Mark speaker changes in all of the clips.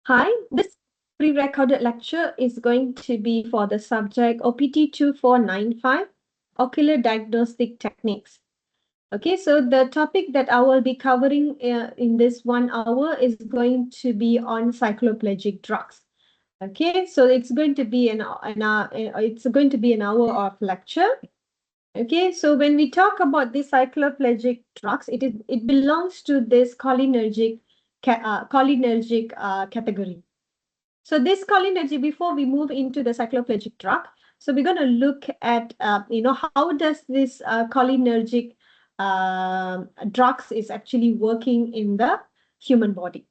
Speaker 1: Hi, this pre-recorded lecture is going to be for the subject OPT2495, Ocular Diagnostic Techniques. Okay, so the topic that I will be covering in this 1 hour is going to be on cycloplegic drugs. Okay, so it's going to be an hour of lecture. Okay, so when we talk about the cycloplegic drugs, it belongs to this cholinergic category. So this cholinergic, before we move into the cycloplegic drug, so we're going to look at, how does this cholinergic drugs is actually working in the human body.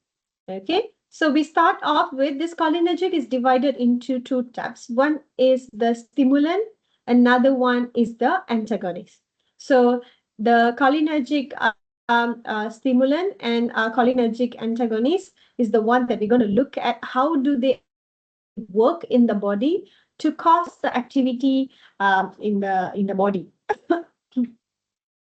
Speaker 1: Okay, so we start off with this cholinergic is divided into two types. One is the stimulant, another one is the antagonist. So the cholinergic stimulant and cholinergic antagonist is the one that we're going to look at. How do they work in the body to cause the activity in the body?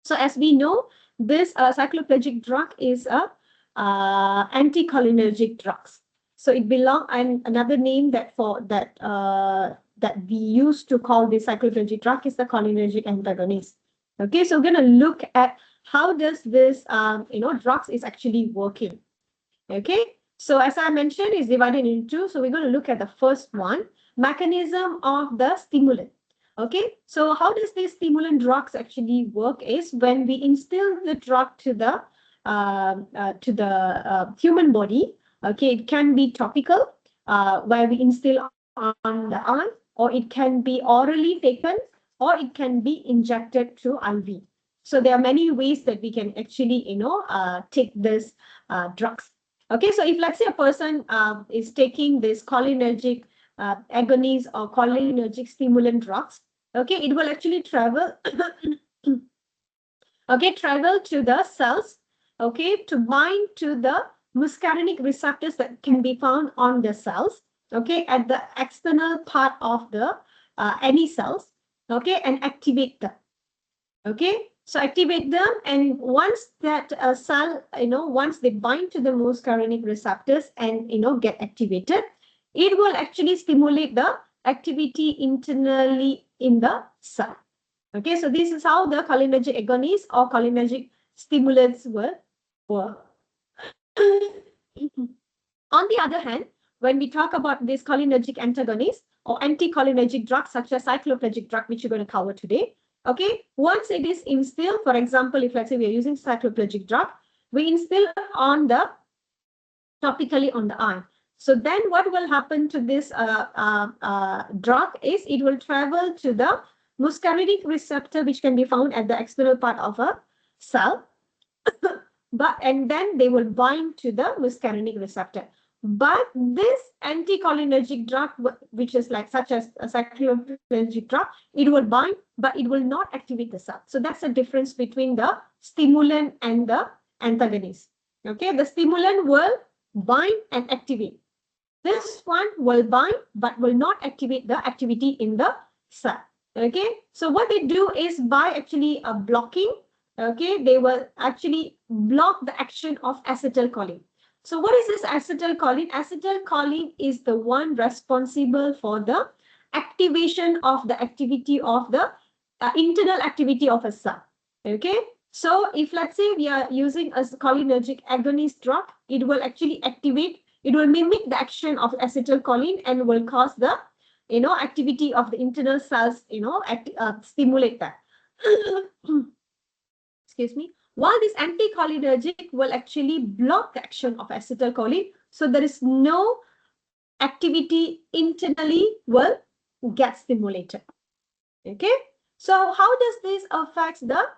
Speaker 1: So as we know, this cycloplegic drug is a anticholinergic drugs. So it belong, and another name that we used to call this cycloplegic drug is the cholinergic antagonist. Okay, so we're going to look at how does this drugs is actually working. Okay, so as I mentioned, it's divided into two. So we're going to look at the first one, mechanism of the stimulant. Okay, so how does these stimulant drugs actually work is when we instill the drug to the human body. Okay, it can be topical, where we instill on the arm, or it can be orally taken, or it can be injected through IV. So there are many ways that we can actually, take this drugs. Okay, so if let's say a person is taking this cholinergic agonists or cholinergic stimulant drugs, okay, it will actually travel, travel to the cells, okay, to bind to the muscarinic receptors that can be found on the cells, okay, at the external part of the any cells, okay, and activate them. Okay, so activate them, and once that cell, once they bind to the muscarinic receptors and get activated, it will actually stimulate the activity internally in the cell. Okay, so this is how the cholinergic agonists or cholinergic stimulants will work. On the other hand, when we talk about this cholinergic antagonist or anticholinergic drugs such as cycloplegic drug, which we're going to cover today, okay, once it is instilled, for example, if let's say we are using cycloplegic drug, we instill on the topically on the eye. So then what will happen to this drug is it will travel to the muscarinic receptor, which can be found at the external part of a cell, and then they will bind to the muscarinic receptor. But this anticholinergic drug, which is like such as a cycloplegic drug, it will bind, but it will not activate the cell. So that's the difference between the stimulant and the antagonist. Okay, the stimulant will bind and activate. This one will bind, but will not activate the activity in the cell. Okay, so what they do is by actually blocking, okay, they will actually block the action of acetylcholine. So what is this acetylcholine? Acetylcholine is the one responsible for the activation of the activity of the internal activity of a cell. Okay, so if let's say we are using a cholinergic agonist drug, it will actually activate, it will mimic the action of acetylcholine and will cause the activity of the internal cells, stimulate that. Excuse me. While this anticholinergic will actually block the action of acetylcholine, so there is no activity internally will get stimulated. Okay, so how does this affect the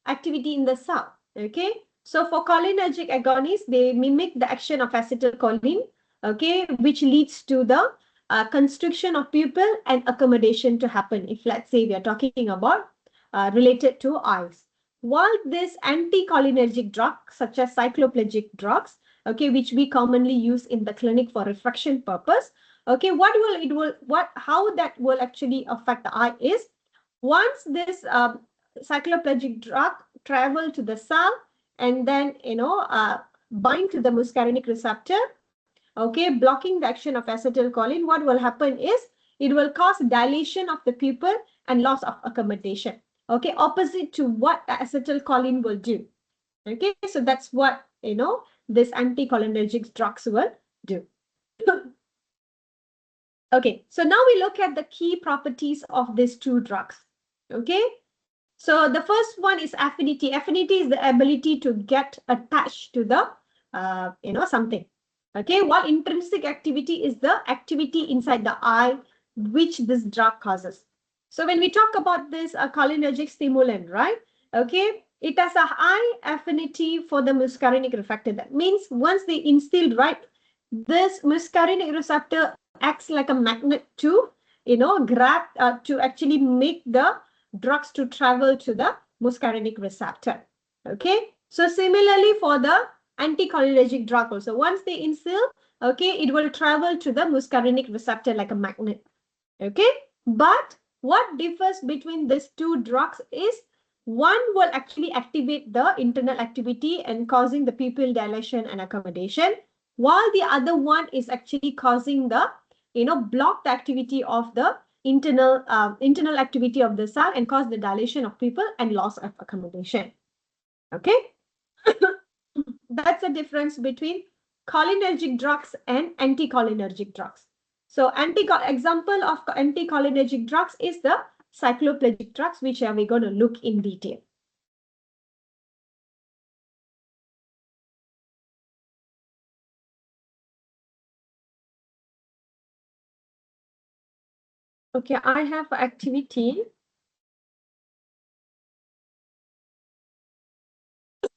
Speaker 1: activity in the cell? Okay, so for cholinergic agonists, they mimic the action of acetylcholine, okay, which leads to the constriction of pupil and accommodation to happen. If let's say we are talking about related to eyes. While this anticholinergic drugs, such as cycloplegic drugs, okay, which we commonly use in the clinic for refraction purpose, okay, how that will actually affect the eye is once this cycloplegic drug travel to the cell and then bind to the muscarinic receptor, okay, blocking the action of acetylcholine, what will happen is it will cause dilation of the pupil and loss of accommodation. Okay, opposite to what the acetylcholine will do. Okay, so that's what, this anticholinergic drugs will do. Okay, so now we look at the key properties of these two drugs. Okay, so the first one is affinity. Affinity is the ability to get attached to the, something. Okay, while intrinsic activity is the activity inside the eye, which this drug causes. So when we talk about this cholinergic stimulant, right? Okay, it has a high affinity for the muscarinic receptor. That means once they instilled, right, this muscarinic receptor acts like a magnet to, grab, to actually make the drugs to travel to the muscarinic receptor. Okay, so similarly for the anticholinergic drug also, once they instill, okay, it will travel to the muscarinic receptor like a magnet. Okay, but what differs between these two drugs is one will actually activate the internal activity and causing the pupil dilation and accommodation, while the other one is actually causing the, block the activity of the internal activity of the cell and cause the dilation of pupil and loss of accommodation. Okay. That's the difference between cholinergic drugs and anticholinergic drugs. So example of anticholinergic drugs is the cycloplegic drugs, which are we going to look in detail. Okay, I have activity.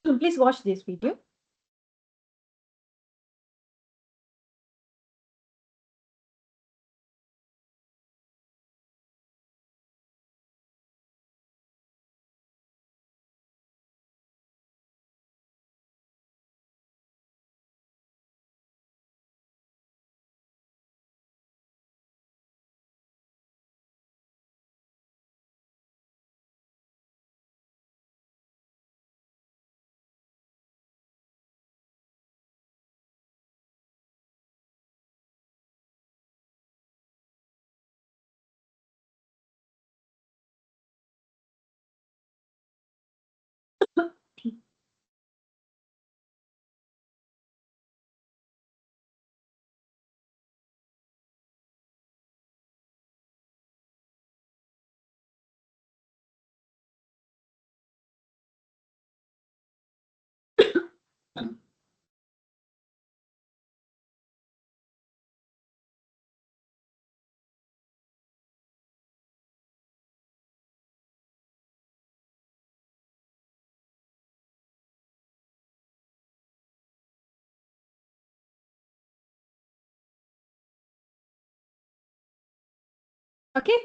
Speaker 1: Please watch this video. Okay,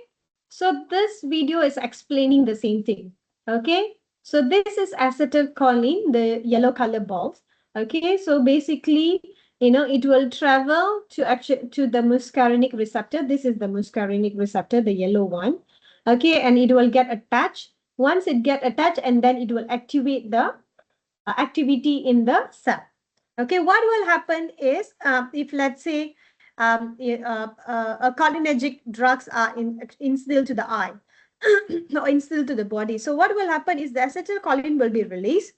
Speaker 1: so this video is explaining the same thing. Okay, so this is acetylcholine, the yellow color balls. Okay, so basically, it will travel to the muscarinic receptor. This is the muscarinic receptor, the yellow one. Okay, and it will get attached. Once it get attached, and then it will activate the activity in the cell. Okay, what will happen is if let's say cholinergic drugs are instilled to the eye or instilled to the body. So what will happen is the acetylcholine will be released,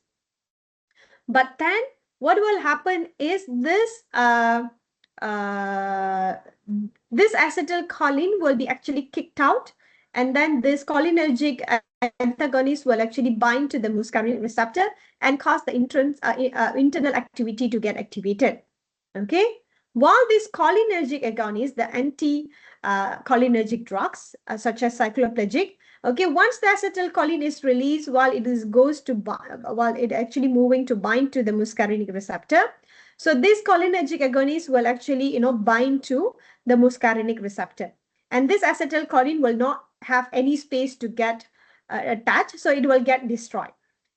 Speaker 1: but then what will happen is this acetylcholine will be actually kicked out, and then this cholinergic antagonist will actually bind to the muscarinic receptor and cause the internal activity to get activated. Okay, while these cholinergic agonists, the anti-cholinergic drugs such as cycloplegic, okay, once the acetylcholine is released, while it actually moving to bind to the muscarinic receptor, so this cholinergic agonist will actually bind to the muscarinic receptor, and this acetylcholine will not have any space to get attached, so it will get destroyed.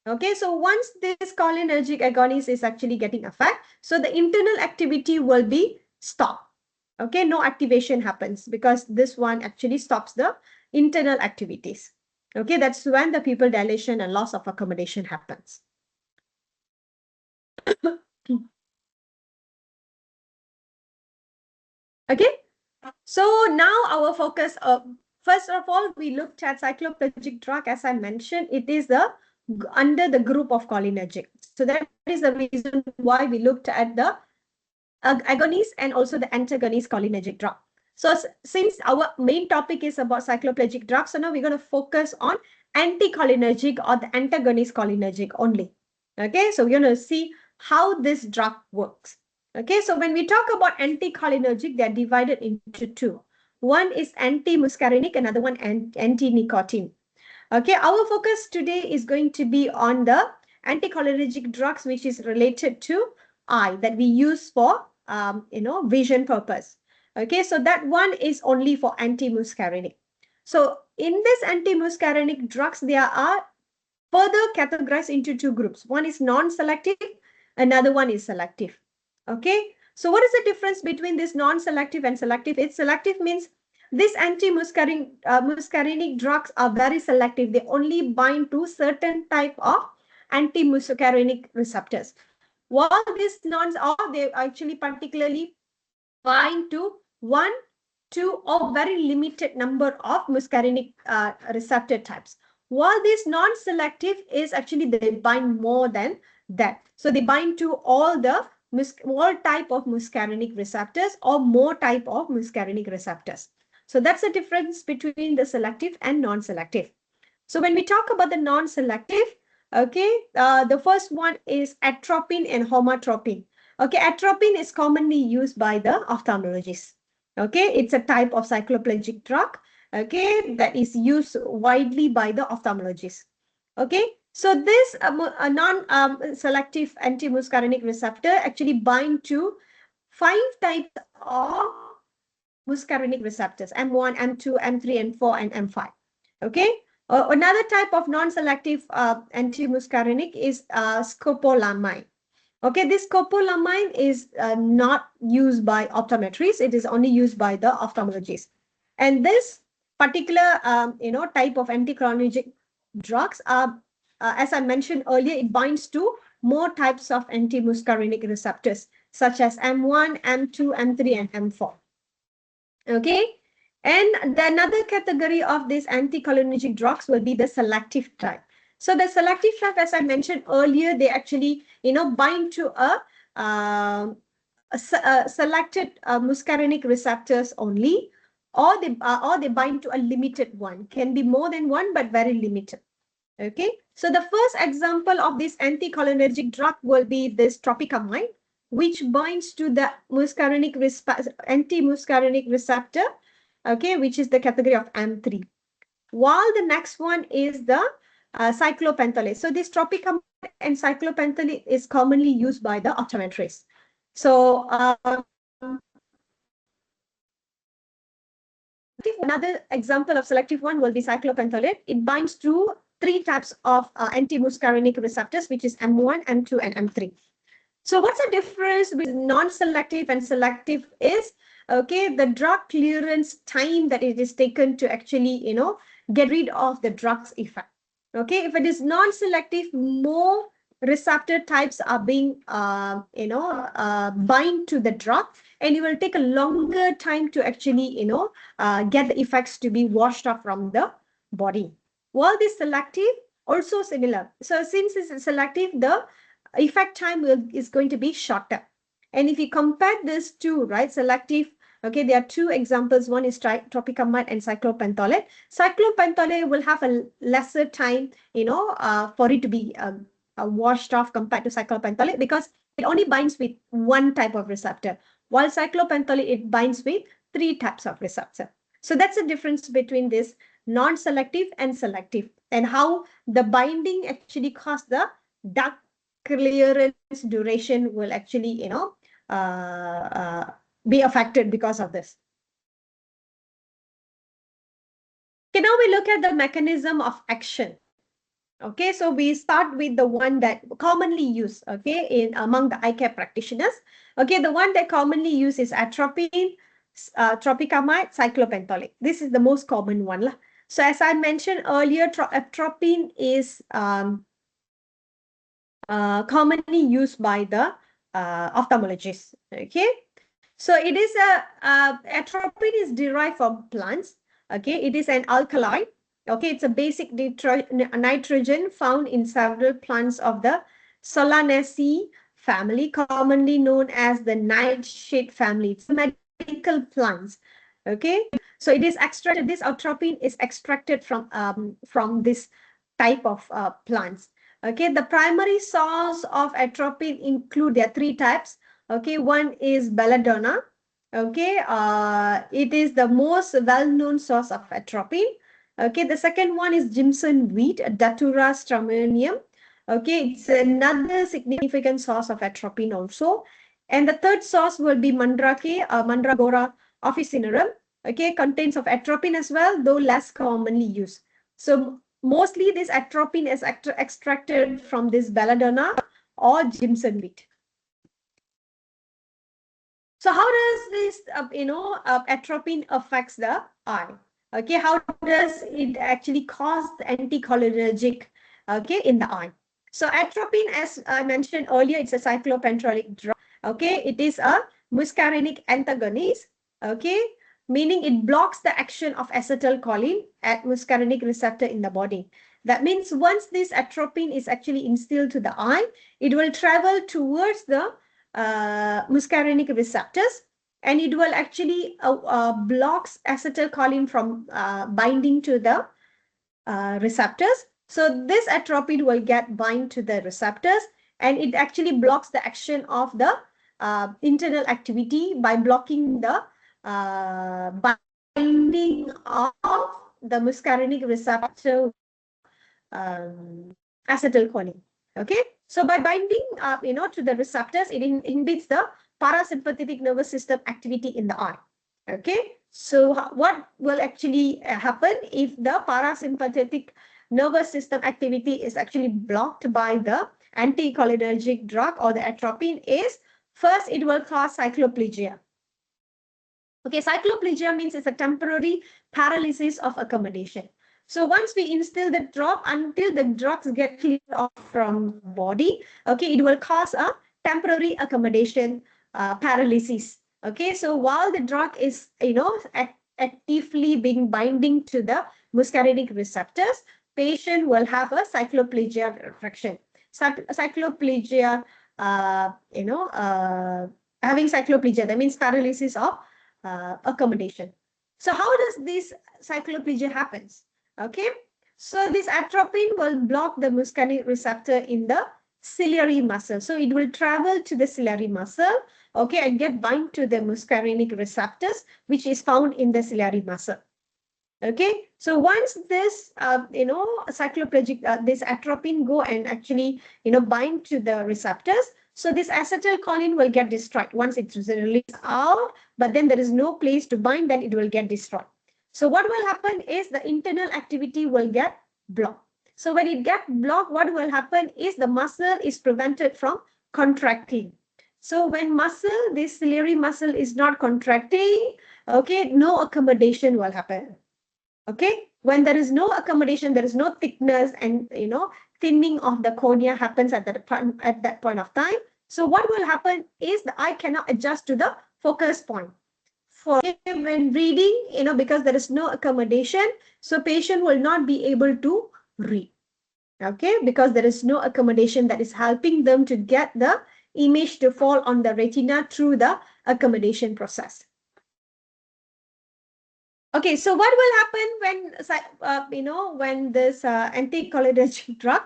Speaker 1: Okay, so once this cholinergic agonist is actually getting affected, so the internal activity will be stopped. Okay, no activation happens because this one actually stops the internal activities. Okay, that's when the pupil dilation and loss of accommodation happens. Okay. So now our focus, first of all, we looked at cycloplegic drug. As I mentioned, it is under the group of cholinergic. So that is the reason why we looked at the agonist and also the antagonist cholinergic drug. So since our main topic is about cycloplegic drugs, so now we're going to focus on anticholinergic or the antagonist cholinergic only. Okay, so we're going to see how this drug works. Okay, so when we talk about anticholinergic, they're divided into two. One is anti-muscarinic, another one anti-nicotine. Okay, our focus today is going to be on the anticholinergic drugs, which is related to eye that we use for vision purpose. Okay, so that one is only for anti-muscarinic. So in this anti-muscarinic drugs, there are further categorized into two groups. One is non-selective, another one is selective. Okay, so what is the difference between this non-selective and selective? It's selective means these anti-muscarinic drugs are very selective. They only bind to certain type of anti-muscarinic receptors. While these nons are, they actually particularly bind to one, two, or very limited number of muscarinic receptor types. While this non-selective is actually they bind more than that. So they bind to all type of muscarinic receptors or more type of muscarinic receptors. So that's the difference between the selective and non-selective. So when we talk about the non-selective, okay, the first one is atropine and homatropine. Okay, atropine is commonly used by the ophthalmologists. Okay, it's a type of cycloplegic drug, okay, that is used widely by the ophthalmologists. Okay, so this non-selective anti-muscarinic receptor actually bind to 5 types of muscarinic receptors, M1, M2, M3, M4, and M5. Okay, another type of non-selective anti-muscarinic is scopolamine. Okay, this scopolamine is not used by optometrists. It is only used by the ophthalmologists. And this particular, type of anticholinergic drugs are, as I mentioned earlier, it binds to more types of anti-muscarinic receptors, such as M1, M2, M3, and M4. Okay, and another category of these anticholinergic drugs will be the selective type. So the selective type, as I mentioned earlier, they actually bind to a selected muscarinic receptors only, or they bind to a limited one. Can be more than one, but very limited. Okay, so the first example of this anticholinergic drug will be this tropicamide, which binds to the anti-muscarinic receptor, okay, which is the category of M3. While the next one is the cyclopentolate. So this tropicamide and cyclopentolate is commonly used by the optometrists. So another example of selective one will be cyclopentolate. It binds to 3 types of anti-muscarinic receptors, which is M1, M2, and M3. So what's the difference between non-selective and selective is, okay, the drug clearance time that it is taken to actually, get rid of the drug's effect. Okay, if it is non-selective, more receptor types are being, bind to the drug, and it will take a longer time to actually, get the effects to be washed off from the body. While this selective, also similar. So since it's selective, the effect time is going to be shorter. And if you compare these two, right, selective, okay, there are 2 examples. One is tropicamide and cyclopentolate. Cyclopentolate will have a lesser time, for it to be washed off compared to cyclopentolate, because it only binds with 1 type of receptor, while cyclopentolate, it binds with 3 types of receptor. So that's the difference between this non-selective and selective, and how the binding actually causes the dark clearance duration will actually, be affected because of this. Okay, now we look at the mechanism of action. Okay, so we start with the one that commonly used, okay, in among the eye care practitioners. Okay, the one that commonly used is atropine, tropicamide, cyclopentolate. This is the most common one. So as I mentioned earlier, atropine is commonly used by the ophthalmologists. Okay, So it is atropine is derived from plants. Okay, it is an alkali. Okay, it's a basic nitrogen found in several plants of the Solanaceae family, commonly known as the nightshade family. It's medical plants. Okay, so it is extracted. This atropine is extracted from this type of plants. Okay, the primary source of atropine include there are three types. Okay, one is belladonna. Okay, it is the most well-known source of atropine. Okay, the second one is Jimson wheat, Datura stramonium. Okay, it's another significant source of atropine also. And the third source will be Mandrake, Mandragora officinarum. Okay, contains of atropine as well, though less commonly used. So mostly this atropine is extracted from this belladonna or Jimson wheat. So how does this, atropine affects the eye? Okay, how does it actually cause the anticholinergic, okay, in the eye? So atropine, as I mentioned earlier, it's a cyclopentolic drug. Okay, it is a muscarinic antagonist. Okay, meaning it blocks the action of acetylcholine at muscarinic receptor in the body. That means once this atropine is actually instilled to the eye, it will travel towards the muscarinic receptors, and it will actually blocks acetylcholine from binding to the receptors. So this atropine will get bind to the receptors, and it actually blocks the action of the internal activity by blocking the binding of the muscarinic receptor acetylcholine. Okay, so by binding to the receptors, it inhibits the parasympathetic nervous system activity in the eye. Okay, so what will actually happen if the parasympathetic nervous system activity is actually blocked by the anticholinergic drug or the atropine is, first it will cause cycloplegia. Okay, cycloplegia means it's a temporary paralysis of accommodation. So once we instill the drug, until the drugs get cleared off from body, okay, it will cause a temporary accommodation paralysis. Okay, so while the drug is, actively being binding to the muscarinic receptors, patient will have a cycloplegia refraction. Cycloplegia, having cycloplegia, that means paralysis of accommodation. So how does this cycloplegia happens? Okay, so this atropine will block the muscarinic receptor in the ciliary muscle. So it will travel to the ciliary muscle, okay, and get bind to the muscarinic receptors, which is found in the ciliary muscle. Okay, so once this, cycloplegic, this atropine go and actually, bind to the receptors, so this acetylcholine will get destroyed once it's released out, but then there is no place to bind, then it will get destroyed. So what will happen is the internal activity will get blocked. So when it gets blocked, what will happen is the muscle is prevented from contracting. So when this ciliary muscle is not contracting, okay, no accommodation will happen. Okay, when there is no accommodation, there is no thickness, and thinning of the cornea happens at that point of time. So what will happen is the eye cannot adjust to the focus point. For when reading, because there is no accommodation, so patient will not be able to read. Okay, because there is no accommodation that is helping them to get the image to fall on the retina through the accommodation process. Okay, so what will happen when, when this anticholinergic drug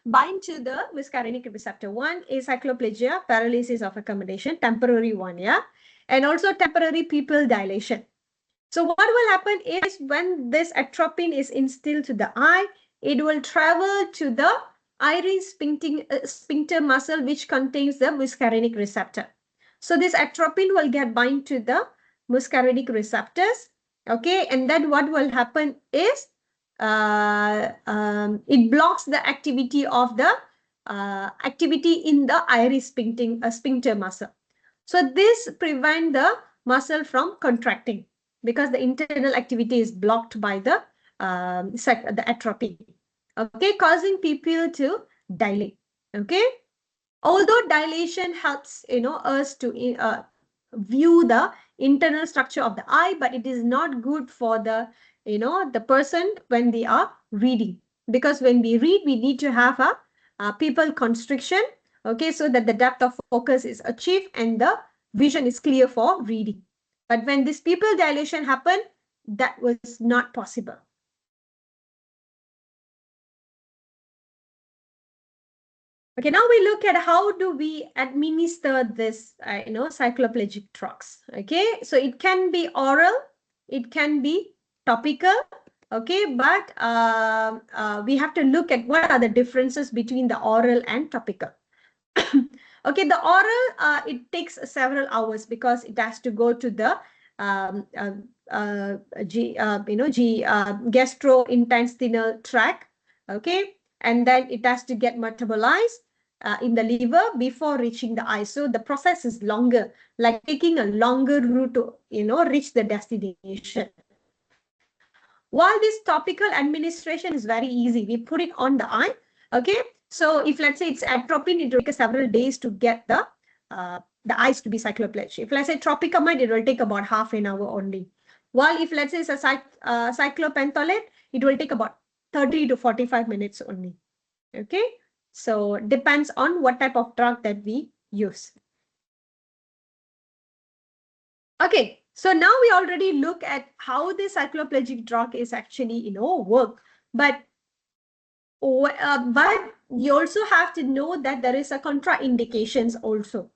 Speaker 1: bind to the muscarinic receptor? One is cycloplegia, paralysis of accommodation, temporary one, yeah, and also temporary pupil dilation. So what will happen is when this atropine is instilled to the eye, it will travel to the iris sphincter muscle, which contains the muscarinic receptor. So this atropine will get bind to the muscarinic receptors. Okay, and then what will happen is it blocks the activity of the activity in the iris sphincter muscle. So this prevents the muscle from contracting because the internal activity is blocked by the atropine. Okay, causing pupil to dilate. Okay, although dilation helps us to view the internal structure of the eye, but it is not good for the, the person when they are reading. Because when we read, we need to have a pupil constriction, okay, so that the depth of focus is achieved and the vision is clear for reading. But when this pupil dilation happened, that was not possible. Okay, now we look at how do we administer this, cycloplegic drugs. Okay, so it can be oral, it can be topical. Okay, but we have to look at what are the differences between the oral and topical. Okay, the oral, it takes several hours because it has to go to the gastrointestinal tract. Okay, and then it has to get metabolized in the liver before reaching the eye. So the process is longer, like taking a longer route to, reach the destination. While this topical administration is very easy, we put it on the eye. Okay, so if let's say it's atropine, it will take several days to get the eyes to be cycloplegic. If let's say tropicamide, it will take about half an hour only. While if let's say it's a cyclopentolate, it will take about 30 to 45 minutes only. Okay, so depends on what type of drug that we use. Okay, so now we already look at how the cycloplegic drug is actually, work. But you also have to know that there is a contraindications also.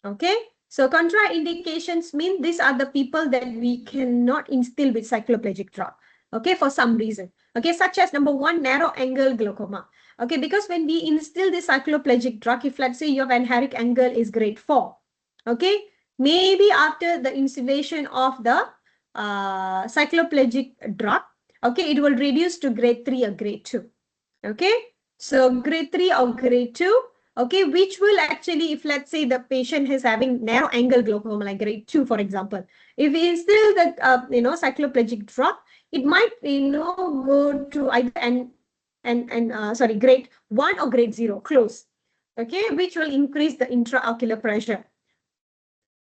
Speaker 1: Okay, so contraindications mean these are the people that we cannot instill with cycloplegic drug. Okay, for some reason. Okay, such as number one, narrow angle glaucoma. Okay, because when we instill the cycloplegic drug, if let's say your Van Herrick angle is grade 4, okay, maybe after the instillation of the cycloplegic drug, okay, it will reduce to grade 3 or grade 2. Okay, so grade 3 or grade 2, okay, which will actually, if let's say the patient is having narrow angle glaucoma, like grade 2, for example, if we instill the, cycloplegic drug, it might, go to either grade 1 or grade 0, close, okay, which will increase the intraocular pressure.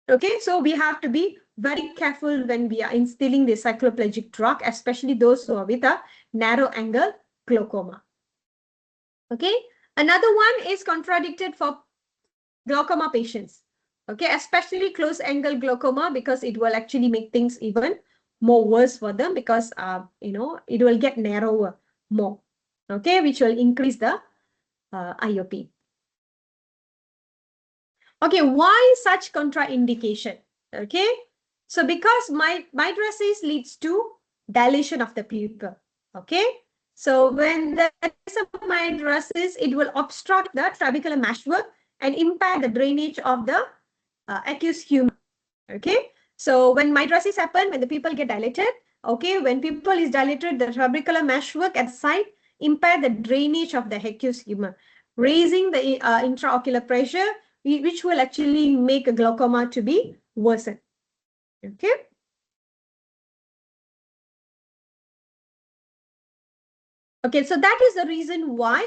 Speaker 1: Okay, so we have to be very careful when we are instilling the cycloplegic drug, especially those who are with a narrow angle glaucoma. Okay, another one is contradicted for glaucoma patients. Okay, especially close angle glaucoma, because it will actually make things even more worse for them, because it will get narrower more. Okay, which will increase the IOP. Okay, why such contraindication? Okay, so because mydrosis leads to dilation of the pupil. Okay, so when there is a mydrosis, it will obstruct the trabecular meshwork and impair the drainage of the aqueous humor. Okay, so when mydrosis happen, when the pupil get dilated, okay, when pupil is dilated, the trabecular meshwork at the side impair the drainage of the aqueous humor, raising the intraocular pressure, which will actually make a glaucoma to be worsened. Okay. Okay, so that is the reason why,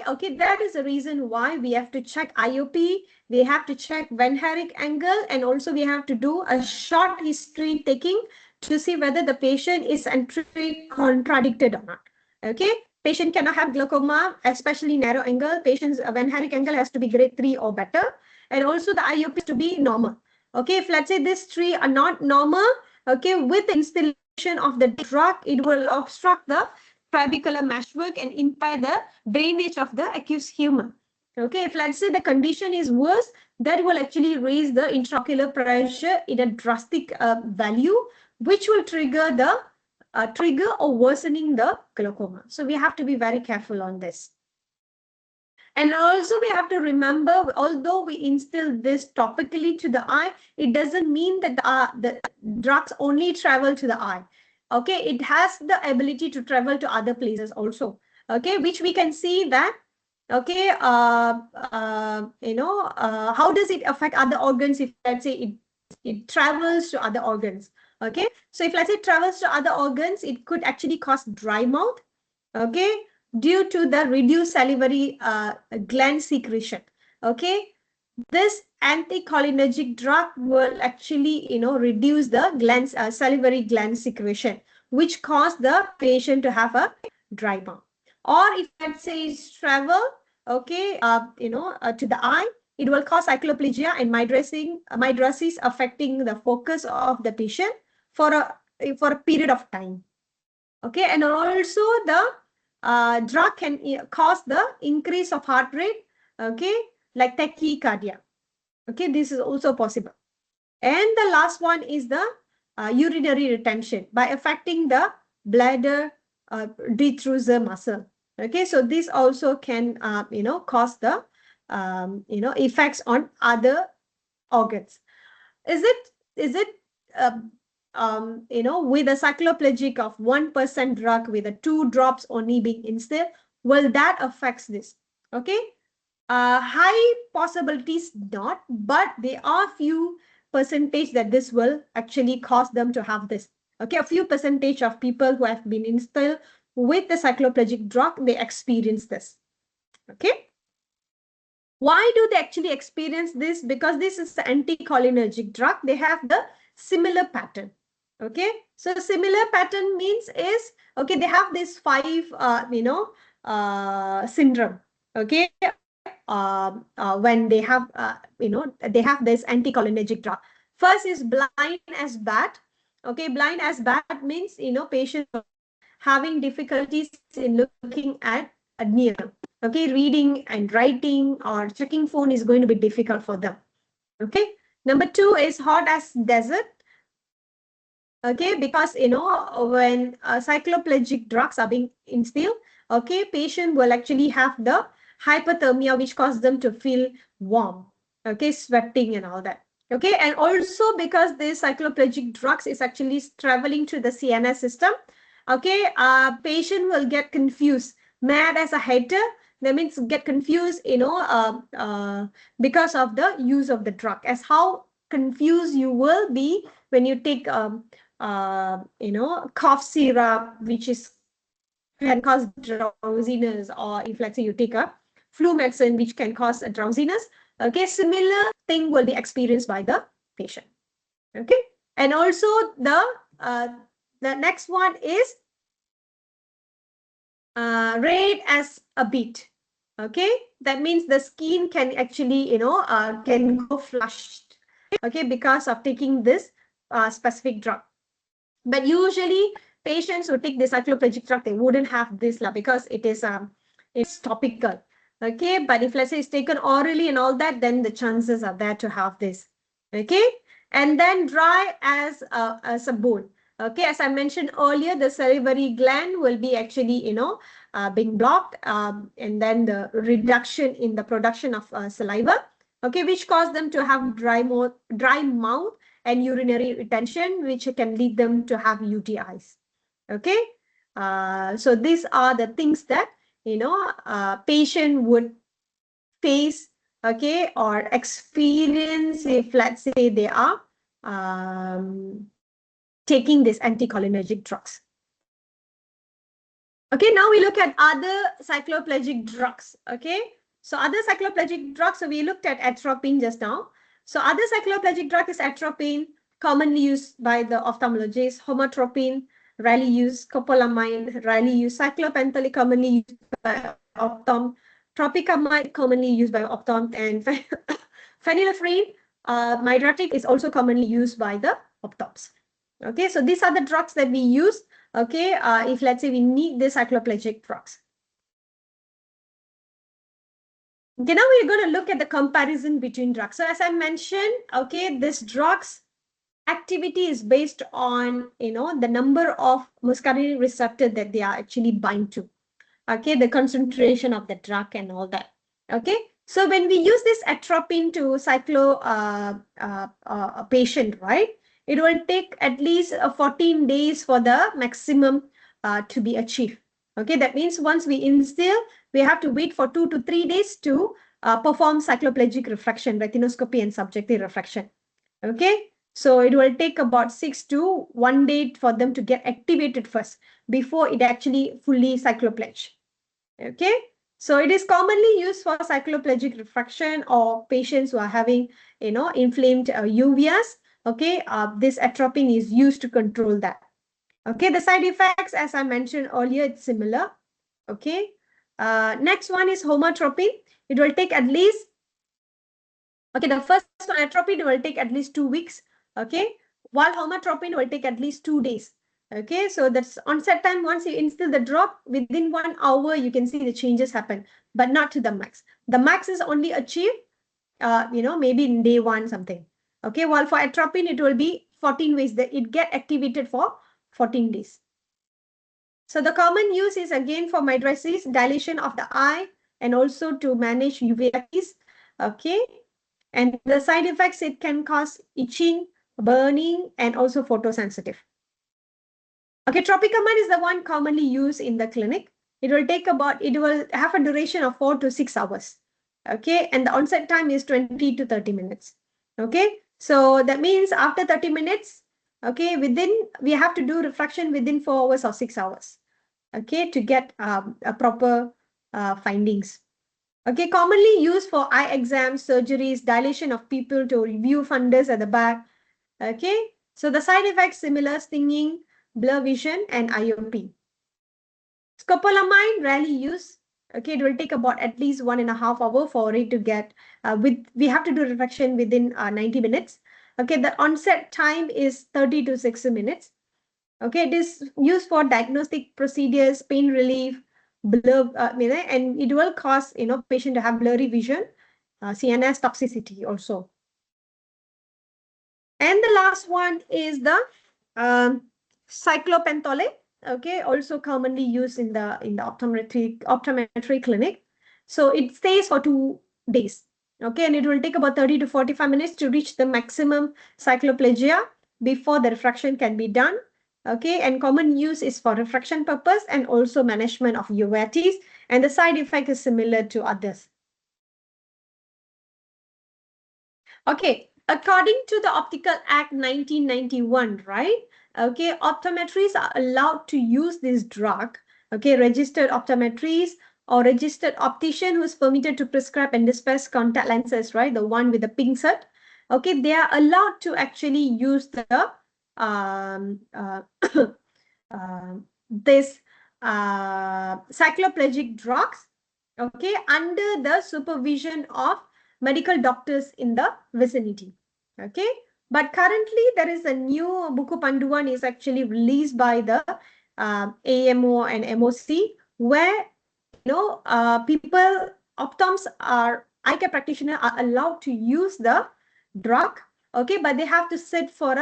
Speaker 1: we have to check IOP, we have to check Van Herrick angle, and also we have to do a short history taking to see whether the patient is entry contradicted or not. Okay, patient cannot have glaucoma, especially narrow angle. Patient's Van Herrick angle has to be grade 3 or better, and also the IOP is to be normal. Okay, if let's say these three are not normal, okay, with the installation of the drug, it will obstruct the trabecular meshwork and impair the drainage of the aqueous humor. Okay, if let's say the condition is worse, that will actually raise the intraocular pressure in a drastic value, which will trigger the or worsening the glaucoma. So we have to be very careful on this. And also we have to remember, although we instill this topically to the eye, it doesn't mean that the drugs only travel to the eye. Okay, it has the ability to travel to other places also. Okay, which we can see that, okay, how does it affect other organs if let's say it travels to other organs? Okay, so if let's say it travels to other organs, it could actually cause dry mouth. Okay, due to the reduced salivary gland secretion. Okay, this anticholinergic drug will actually, reduce the glands, salivary gland secretion, which cause the patient to have a dry mouth. Or if let's say it's travel, okay, to the eye, it will cause cycloplegia and mydrosis affecting the focus of the patient for a period of time. Okay, and also the drug can cause the increase of heart rate, okay, like tachycardia. Okay, this is also possible. And the last one is the urinary retention by affecting the bladder detrusor muscle. Okay, so this also can, cause the, effects on other organs. Is it, with a cycloplegic of 1% drug with a 2 drops only being instilled, will that affects this? Okay, high possibilities not, but there are few percentage that this will actually cause them to have this. Okay, a few percentage of people who have been instilled with the cycloplegic drug, they experience this. Okay. Why do they actually experience this? Because this is the anticholinergic drug. They have the similar pattern. Okay, so similar pattern means is, okay, they have this 5 syndrome. Okay, when they have they have this anticholinergic drug. First is blind as bat. Okay, blind as bat means, patient having difficulties in looking at a near. Okay, reading and writing or checking phone is going to be difficult for them. Okay, number 2 is hot as desert. Okay, because when cycloplegic drugs are being instilled, okay, patient will actually have the hypothermia, which causes them to feel warm, okay, sweating and all that. Okay, and also because this cycloplegic drugs is actually traveling to the CNS system, okay, patient will get confused, mad as a hater. That means get confused, because of the use of the drug, as how confused you will be when you take cough syrup, which is can cause drowsiness, or if let's say you take a flu medicine, which can cause a drowsiness. Okay, similar thing will be experienced by the patient. Okay, and also the next one is red as a beet. Okay, that means the skin can actually can go flushed. Okay, because of taking this specific drug. But usually patients who take the cycloplegic drug, they wouldn't have this because it's topical. Okay, but if let's say it's taken orally and all that, then the chances are there to have this. Okay, and then dry as a bone. Okay, as I mentioned earlier, the salivary gland will be actually being blocked, and then the reduction in the production of saliva. Okay, which cause them to have dry mouth and urinary retention, which can lead them to have UTIs. Okay, so these are the things that patient would face, okay, or experience if let's say they are taking these anticholinergic drugs. Okay, now we look at other cycloplegic drugs. Okay, so other cycloplegic drugs, so we looked at atropine just now. So other cycloplegic drug is atropine, commonly used by the ophthalmologist, homotropine, rarely used, copolamine, rarely used, cyclopentolate, commonly used by optom, tropicamide, commonly used by optom, and phenylephrine, mydrotic is also commonly used by the optoms. Okay, so these are the drugs that we use. Okay, if let's say we need the cycloplegic drugs. Okay, now we're going to look at the comparison between drugs. So as I mentioned, okay, this drugs activity is based on, the number of muscarinic receptor that they are actually bind to. Okay, the concentration of the drug and all that. Okay, so when we use this atropine to cyclo a patient, right, it will take at least 14 days for the maximum to be achieved. Okay, that means once we instill, we have to wait for 2 to 3 days to perform cycloplegic refraction, retinoscopy, and subjective refraction. Okay, so it will take about 6 to 1 day for them to get activated first before it actually fully cycloplege. Okay, So it is commonly used for cycloplegic refraction or patients who are having, inflamed uveas. Okay, this atropine is used to control that. Okay, the side effects, as I mentioned earlier, it's similar. Okay, next one is homotropine. It will take at least, okay, the first one, atropine, will take at least 2 weeks. Okay, while homotropine will take at least 2 days. Okay, so that's onset time. Once you instill the drop, within 1 hour, you can see the changes happen, but not to the max. The max is only achieved, maybe in day one something. Okay, while for atropine, it will be 14 days. That it get activated for 14 days. So the common use is again for mydriasis, dilation of the eye, and also to manage uveitis. Okay, and the side effects, it can cause itching, burning, and also photosensitive. Okay, tropicamide is the one commonly used in the clinic. It will have a duration of 4 to 6 hours. Okay, and the onset time is 20 to 30 minutes. Okay, so that means after 30 minutes, okay, we have to do refraction within 4 hours or 6 hours. Okay, to get a proper findings. Okay, commonly used for eye exams, surgeries, dilation of pupil to review fundus at the back. Okay, so the side effects similar: stinging, blur vision, and IOP. Scopolamine rarely used. Okay, it will take about at least 1.5 hours for it to get we have to do refraction within 90 minutes. Okay, the onset time is 30 to 60 minutes. Okay, it is used for diagnostic procedures, pain relief, blur, and it will cause patient to have blurry vision, CNS toxicity also. And the last one is the cyclopenthole. Okay, also commonly used in the optometry clinic. So it stays for 2 days. Okay, and it will take about 30 to 45 minutes to reach the maximum cycloplegia before the refraction can be done. Okay, and common use is for refraction purpose and also management of uveitis, and the side effect is similar to others. Okay, according to the Optical Act 1991, right? Okay, optometrists are allowed to use this drug. Okay, registered optometrists or registered optician who is permitted to prescribe and dispense contact lenses, right? The one with the pink cert. Okay, they are allowed to actually use the this cycloplegic drugs, okay, under the supervision of medical doctors in the vicinity. Okay, but currently there is a new Buku Panduan is actually released by the AMO and MOC, where people, optoms are eye care practitioners are allowed to use the drug. Okay, but they have to sit for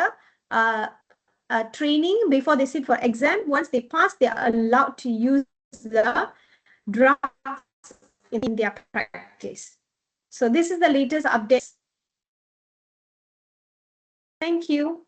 Speaker 1: a training before they sit for exam. Once they pass, they are allowed to use the drugs in their practice. So this is the latest updates. Thank you.